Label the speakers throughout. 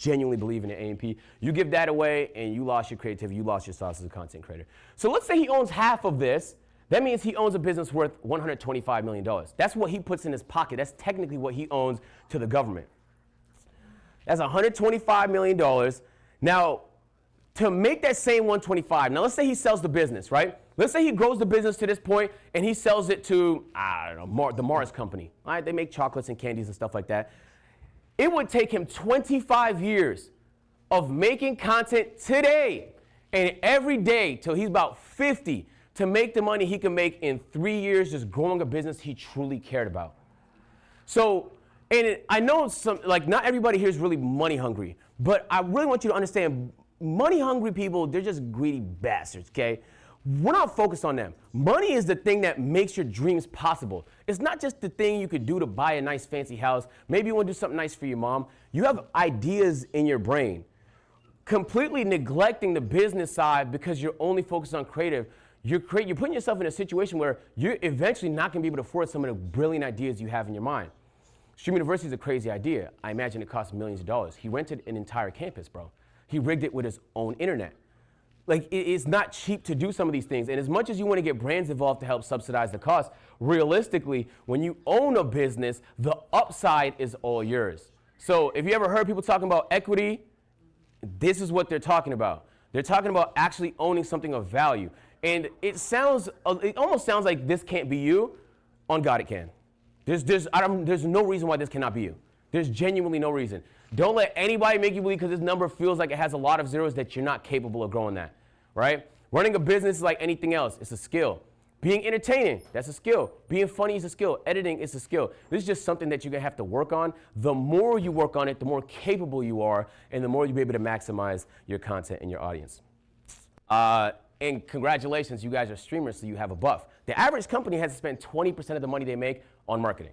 Speaker 1: genuinely believe in the A&P. You give that away and you lost your creativity, you lost your sauce as a content creator. So let's say he owns half of this. That means he owns a business worth $125 million. That's what he puts in his pocket. That's technically what he owns to the government. That's $125 million. Now, to make that same 125, now let's say he sells the business, right? Let's say he grows the business to this point and he sells it to, I don't know, the Mars company. All right, they make chocolates and candies and stuff like that. It would take him 25 years of making content today and every day till he's about 50 to make the money he can make in 3 years just growing a business he truly cared about. So, and I know not everybody here is really money hungry, but I really want you to understand money hungry people, they're just greedy bastards, okay? We're not focused on them. Money is the thing that makes your dreams possible. It's not just the thing you could do to buy a nice fancy house. Maybe you want to do something nice for your mom. You have ideas in your brain. Completely neglecting the business side because you're only focused on creative, you're putting yourself in a situation where you're eventually not going to be able to afford some of the brilliant ideas you have in your mind. Stream University is a crazy idea. I imagine it costs millions of dollars. He rented an entire campus, bro. He rigged it with his own internet. Like, it's not cheap to do some of these things. And as much as you want to get brands involved to help subsidize the cost, realistically, when you own a business, the upside is all yours. So if you ever heard people talking about equity, this is what they're talking about. They're talking about actually owning something of value. And it almost sounds like this can't be you. On God, it can. There's no reason why this cannot be you. There's genuinely no reason. Don't let anybody make you believe because this number feels like it has a lot of zeros that you're not capable of growing that, right? Running a business is like anything else. It's a skill. Being entertaining, that's a skill. Being funny is a skill. Editing is a skill. This is just something that you're going to have to work on. The more you work on it, the more capable you are, and the more you'll be able to maximize your content and your audience. And congratulations, you guys are streamers, so you have a buff. The average company has to spend 20% of the money they make on marketing.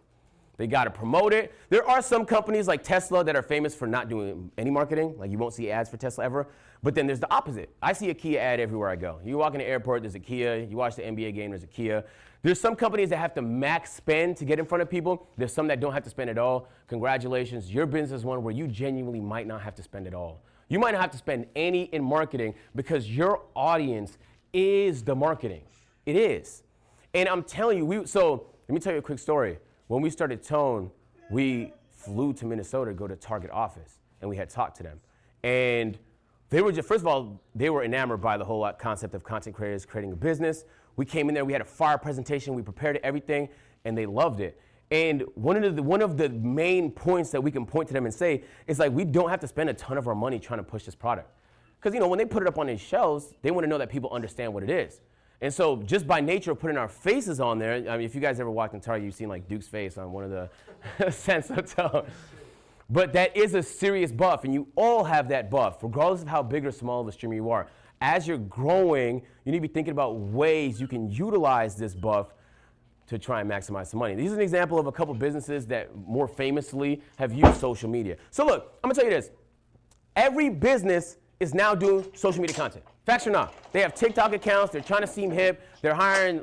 Speaker 1: They got to promote it. There are some companies like Tesla that are famous for not doing any marketing. Like, you won't see ads for Tesla ever. But then there's the opposite. I see a Kia ad everywhere I go. You walk in the airport, there's a Kia. You watch the NBA game, there's a Kia. There's some companies that have to max spend to get in front of people. There's some that don't have to spend at all. Congratulations. Your business is one where you genuinely might not have to spend at all. You might not have to spend any in marketing because your audience is the marketing. It is. And I'm telling you, so let me tell you a quick story. When we started Tone, we flew to Minnesota to go to Target office, and we had talked to them. And they were just, first of all, they were enamored by the whole concept of content creators creating a business. We came in there, we had a fire presentation, we prepared everything, and they loved it. And one of the main points that we can point to them and say is, like, we don't have to spend a ton of our money trying to push this product. Because, you know, when they put it up on these shelves, they want to know that people understand what it is. And so just by nature of putting our faces on there, I mean, if you guys ever walked in Target, you've seen like Duke's face on one of the scents of Tone. But that is a serious buff, and you all have that buff, regardless of how big or small of a streamer you are. As you're growing, you need to be thinking about ways you can utilize this buff to try and maximize some money. This is an example of a couple businesses that more famously have used social media. So look, I'm gonna tell you this. Every business is now doing social media content. Facts or not. They have TikTok accounts, they're trying to seem hip, they're hiring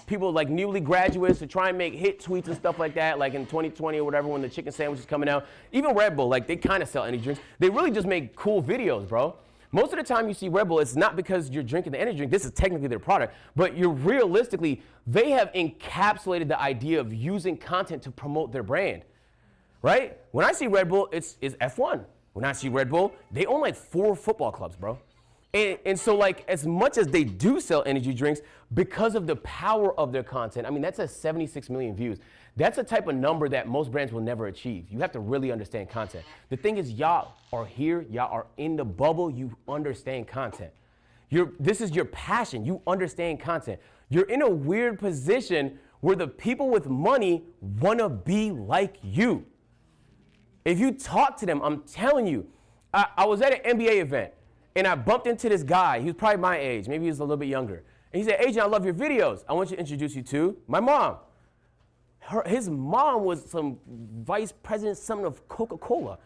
Speaker 1: people like newly graduates to try and make hit tweets and stuff like that, like in 2020 or whatever when the chicken sandwich is coming out. Even Red Bull, like, they kind of sell energy drinks. They really just make cool videos, bro. Most of the time you see Red Bull, it's not because you're drinking the energy drink, this is technically their product, but you're realistically, they have encapsulated the idea of using content to promote their brand, right? When I see Red Bull, it's F1. When I see Red Bull, they own like 4 football clubs, bro. And so, like, as much as they do sell energy drinks, because of the power of their content, I mean, that's at 76 million views. That's a type of number that most brands will never achieve. You have to really understand content. The thing is, y'all are here, y'all are in the bubble, you understand content. This is your passion, you understand content. You're in a weird position where the people with money wanna be like you. If you talk to them, I'm telling you, I was at an NBA event, and I bumped into this guy. He was probably my age. Maybe he was a little bit younger. And he said, Agent, I love your videos. I want you to introduce you to my mom. His mom was some vice president, something of Coca-Cola.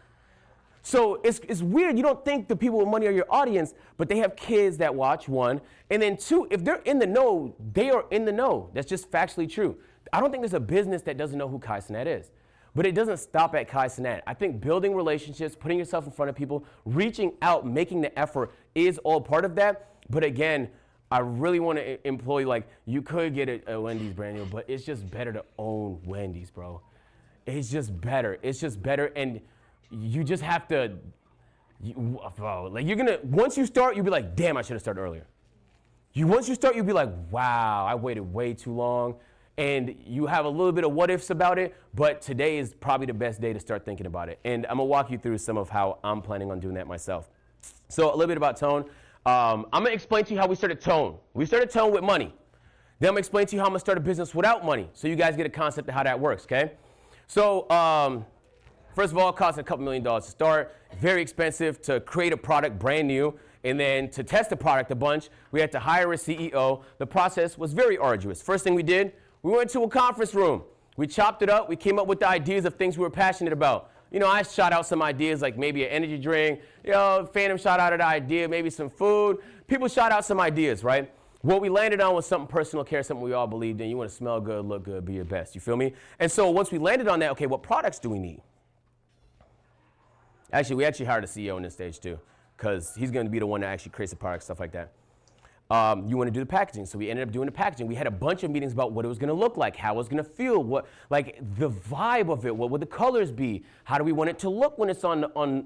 Speaker 1: So it's weird. You don't think the people with money are your audience, but they have kids that watch, 1. And then 2, if they're in the know, they are in the know. That's just factually true. I don't think there's a business that doesn't know who Kai Cenat is. But it doesn't stop at cenat. I think building relationships, putting yourself in front of people, reaching out, making the effort is all part of that. But again, I really want to employ, like, you could get a Wendy's brand new, but it's just better to own Wendy's, bro. It's just better. It's just better. And you just have to, like, you're going to, once you start, you'll be like, damn, I should have started earlier. Once you start, you'll be like, wow, I waited way too long. And you have a little bit of what ifs about it, but today is probably the best day to start thinking about it. And I'm gonna walk you through some of how I'm planning on doing that myself. So a little bit about Tone. I'm gonna explain to you how we started Tone. We started Tone with money. Then I'm gonna explain to you how I'm gonna start a business without money, so you guys get a concept of how that works, okay? So first of all, it costs a couple $1 million to start. Very expensive to create a product brand new. And then to test the product a bunch, we had to hire a CEO. The process was very arduous. First thing we did, we went to a conference room. We chopped it up. We came up with the ideas of things we were passionate about. You know, I shot out some ideas like maybe an energy drink. You know, Phantom shot out an idea, maybe some food. People shot out some ideas, right? What we landed on was something personal care, something we all believed in. You want to smell good, look good, be your best. You feel me? And so once we landed on that, okay, what products do we need? Actually, we hired a CEO in this stage too, because he's going to be the one that actually creates the product, stuff like that. You want to do the packaging, so we ended up doing the packaging. We had a bunch of meetings about what it was going to look like, how it was going to feel, what, like the vibe of it, what would the colors be, how do we want it to look when it's on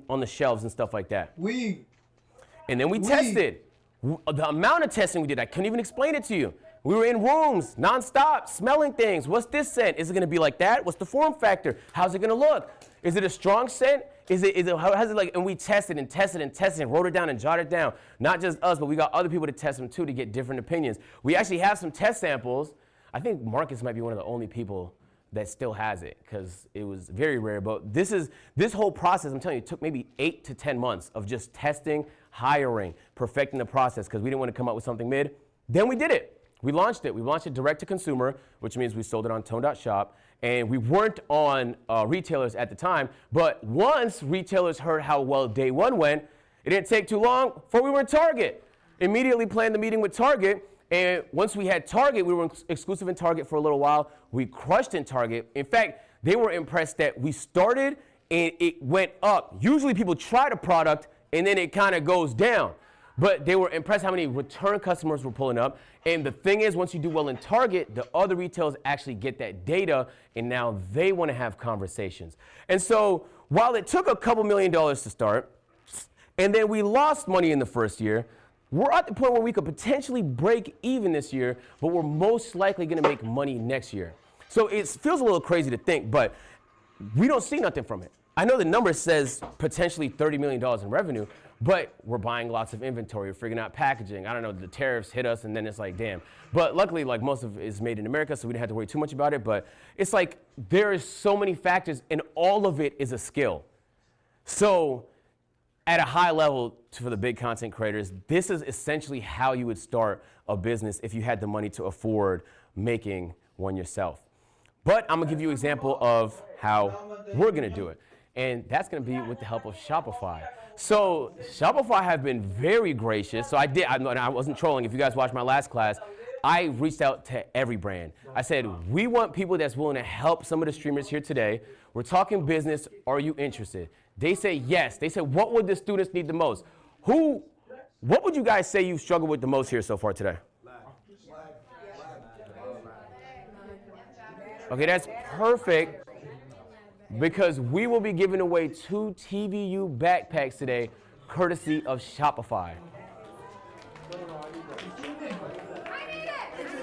Speaker 1: the shelves and stuff like that. And then we tested. The amount of testing we did, I couldn't even explain it to you. We were in rooms, nonstop, smelling things. What's this scent? Is it going to be like that? What's the form factor? How's it going to look? Is it a strong scent? How's it like? And we tested and tested and tested and wrote it down and jotted it down. Not just us, but we got other people to test them too to get different opinions. We actually have some test samples. I think Marcus might be one of the only people that still has it because it was very rare. But this whole process, I'm telling you, it took maybe 8 to 10 months of just testing, hiring, perfecting the process because we didn't want to come up with something mid. Then we did it. We launched it. We launched it direct to consumer, which means we sold it on Tone.shop. And we weren't on retailers at the time. But once retailers heard how well day one went, it didn't take too long before we were in Target. Immediately planned the meeting with Target. And once we had Target, we were exclusive in Target for a little while. We crushed in Target. In fact, they were impressed that we started and it went up. Usually people try the product and then it kind of goes down. But they were impressed how many return customers were pulling up. And the thing is, once you do well in Target, the other retailers actually get that data, and now they want to have conversations. And so while it took a couple $1 million to start, and then we lost money in the first year, we're at the point where we could potentially break even this year, but we're most likely going to make money next year. So it feels a little crazy to think, but we don't see nothing from it. I know the number says potentially $30 million in revenue, but we're buying lots of inventory, we're figuring out packaging. I don't know, the tariffs hit us and then it's like, damn. But luckily, like most of it is made in America, so we didn't have to worry too much about it. But it's like, there is so many factors and all of it is a skill. So at a high level for the big content creators, this is essentially how you would start a business if you had the money to afford making one yourself. But I'm gonna give you an example of how we're gonna do it. And that's gonna be with the help of Shopify. So Shopify have been very gracious. So I wasn't trolling. If you guys watched my last class, I reached out to every brand. I said, we want people that's willing to help some of the streamers here today. We're talking business. Are you interested? They say yes. They said, what would the students need the most? What would you guys say you've struggled with the most here so far today? Okay, that's perfect. Because we will be giving away 2 TVU backpacks today, courtesy of Shopify.
Speaker 2: I need it.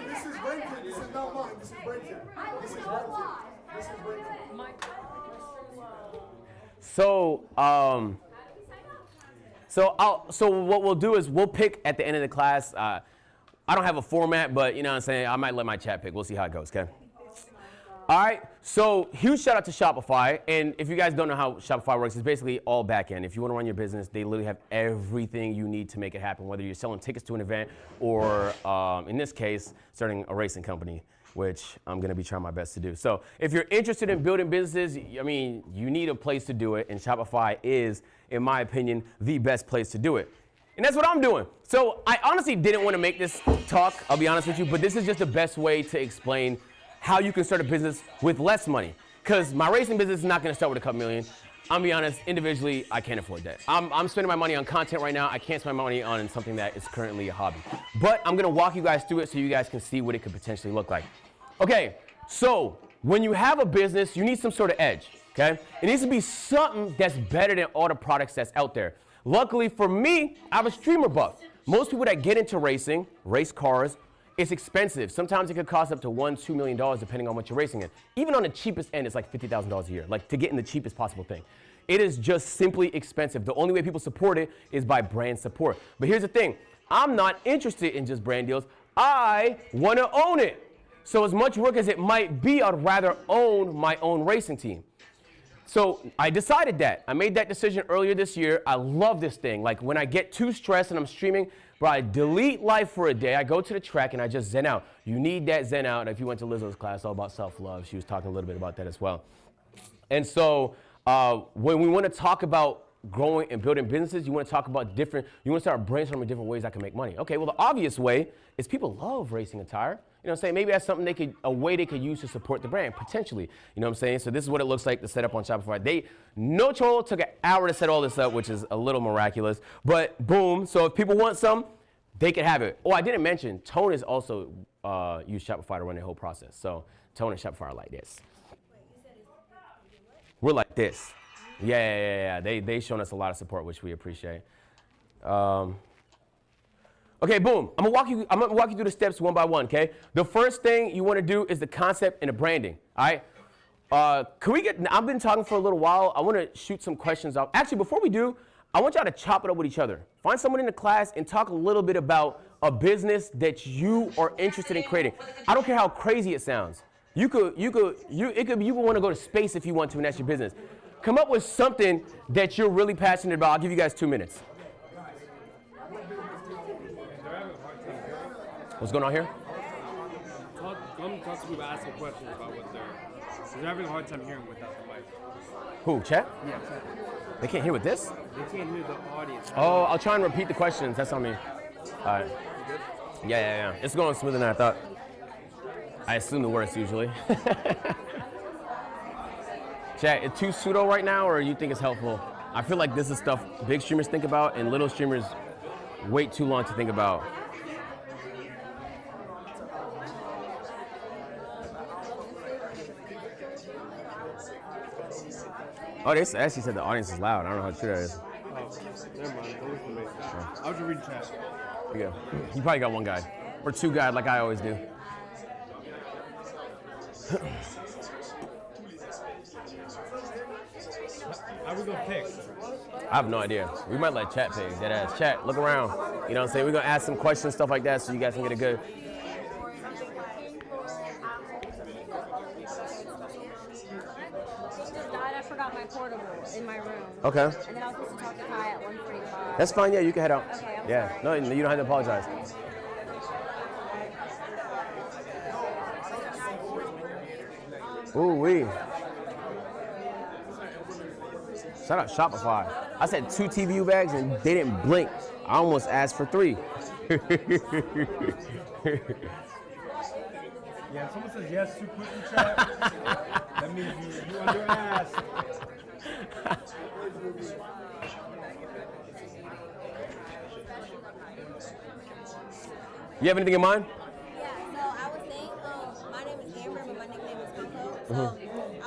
Speaker 2: This is rented. This is not mine. This is rented. I listen a lot. This is rented.
Speaker 1: So what we'll do is we'll pick at the end of the class. I don't have a format, but you know what I'm saying, I might let my chat pick. We'll see how it goes, okay? All right, so huge shout out to Shopify. And if you guys don't know how Shopify works, it's basically all back end. If you want to run your business, they literally have everything you need to make it happen, whether you're selling tickets to an event or, in this case, starting a racing company, which I'm going to be trying my best to do. So if you're interested in building businesses, I mean, you need a place to do it. And Shopify is, in my opinion, the best place to do it. And that's what I'm doing. So I honestly didn't want to make this talk, I'll be honest with you, but this is just the best way to explain how you can start a business with less money. because my racing business is not going to start with a couple million. I'm gonna be honest, individually, I can't afford that. I'm spending my money on content right now. I can't spend my money on something that is currently a hobby. But I'm gonna walk you guys through it so you guys can see what it could potentially look like. Okay, so when you have a business, you need some sort of edge, okay? It needs to be something that's better than all the products that's out there. Luckily for me, I'm a streamer buff. Most people that get into racing, race cars, it's expensive. Sometimes it could cost up to $1, $2 million depending on what you're racing in. Even on the cheapest end, it's like $50,000 a year, like to get in the cheapest possible thing. It is just simply expensive. The only way people support it is by brand support. But here's the thing, I'm not interested in just brand deals. I want to own it. So as much work as it might be, I'd rather own my own racing team. So I decided that. I made that decision earlier this year. I love this thing. Like when I get too stressed and I'm streaming, bro, I delete life for a day. I go to the track and I just zen out. You need that zen out. If you went to Lizzo's class, all about self-love, she was talking a little bit about that as well. And so when we want to talk about growing and building businesses, you want to talk about you want to start brainstorming different ways I can make money. Okay, well, the obvious way is people love racing attire. You know what I'm saying? Maybe that's something a way they could use to support the brand, potentially. You know what I'm saying? So this is what it looks like to set up on Shopify. No troll, took an hour to set all this up, which is a little miraculous. But boom, so if people want some, they can have it. Oh, I didn't mention, Tone is also use Shopify to run the whole process. So Tone and Shopify are like this. We're like this. Yeah. They shown us a lot of support, which we appreciate. Okay, boom. I'm gonna walk you through the steps one by one, okay? The first thing you wanna do is the concept and the branding, all right? I've been talking for a little while. I wanna shoot some questions out. Actually, before we do, I want y'all to chop it up with each other. Find someone in the class and talk a little bit about a business that you are interested in creating. I don't care how crazy it sounds. You would wanna go to space if you want to, and that's your business. Come up with something that you're really passionate about. I'll give you guys 2 minutes. What's going on here?
Speaker 3: Come talk to people, ask them questions about what they're having a hard time hearing without the mic.
Speaker 1: Who, chat?
Speaker 3: Yeah, chat.
Speaker 1: They can't hear with this?
Speaker 3: They can't hear the audience.
Speaker 1: Oh, I'll try and repeat the questions. That's on me. All right.
Speaker 3: You good?
Speaker 1: Yeah. It's going smoother than I thought. I assume the worst usually. Chat, it's too pseudo right now, or you think it's helpful? I feel like this is stuff big streamers think about and little streamers wait too long to think about. Oh, they actually said the audience is loud. I don't know how true that is.
Speaker 3: Oh, never mind. Don't listen to me. I was just reading chat.
Speaker 1: Here you go. You probably got one guide. Or two guide like I always do.
Speaker 3: How we gonna pick?
Speaker 1: I have no idea. We might let chat pick. That ass. Chat, look around. You know what I'm saying? We're gonna ask some questions, stuff like that, so you guys can get a good.
Speaker 4: I forgot my portable in my room.
Speaker 1: Okay.
Speaker 4: And then I was supposed to talk to Kai at 1:45.
Speaker 1: That's fine. Yeah, you can head out.
Speaker 4: Okay, I'm
Speaker 1: yeah.
Speaker 4: sorry.
Speaker 1: No, you don't have to apologize. Ooh wee. Shout out Shopify. I said 2 TVU bags and they didn't blink. I almost asked for 3.
Speaker 3: Yeah, if someone says yes too quick in chat, that means you on your ass.
Speaker 1: You have anything in mind?
Speaker 5: Yeah, so I was saying, my name is Amber, but my nickname is Coco. So I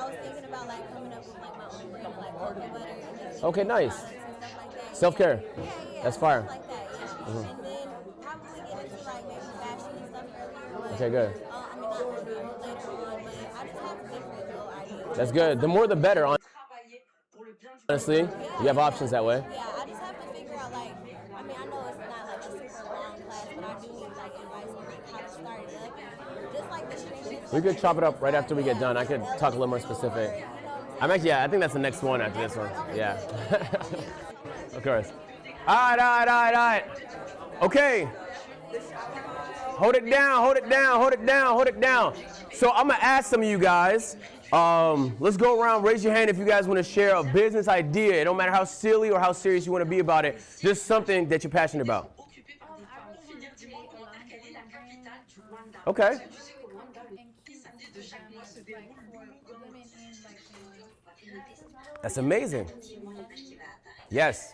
Speaker 5: was thinking about like coming up with like my own brand of like cocoa butter and just
Speaker 1: Okay, nice.
Speaker 5: products and stuff like that.
Speaker 1: Self-care.
Speaker 5: Yeah.
Speaker 1: That's fire.
Speaker 5: Stuff like that, yeah. And then probably get into like maybe fashion and stuff earlier. But,
Speaker 1: Okay, good.
Speaker 5: I mean, not earlier, later on, but I just have different little ideas.
Speaker 1: That's good. The more the better, honestly. You have options that way.
Speaker 5: Yeah, I just have to figure out like, I mean, I know it's not like a super long class, but I do need like advice on like how to start it up. Just like the streaming.
Speaker 1: We could chop it up right after we get done. I could talk a little more specific. I think that's the next one after this one. Yeah. Of course. All right. Okay. Hold it down. So I'm gonna ask some of you guys. Let's go around, raise your hand if you guys wanna share a business idea. It don't matter how silly or how serious you wanna be about it. Just something that you're passionate about. Okay. That's amazing. Yes.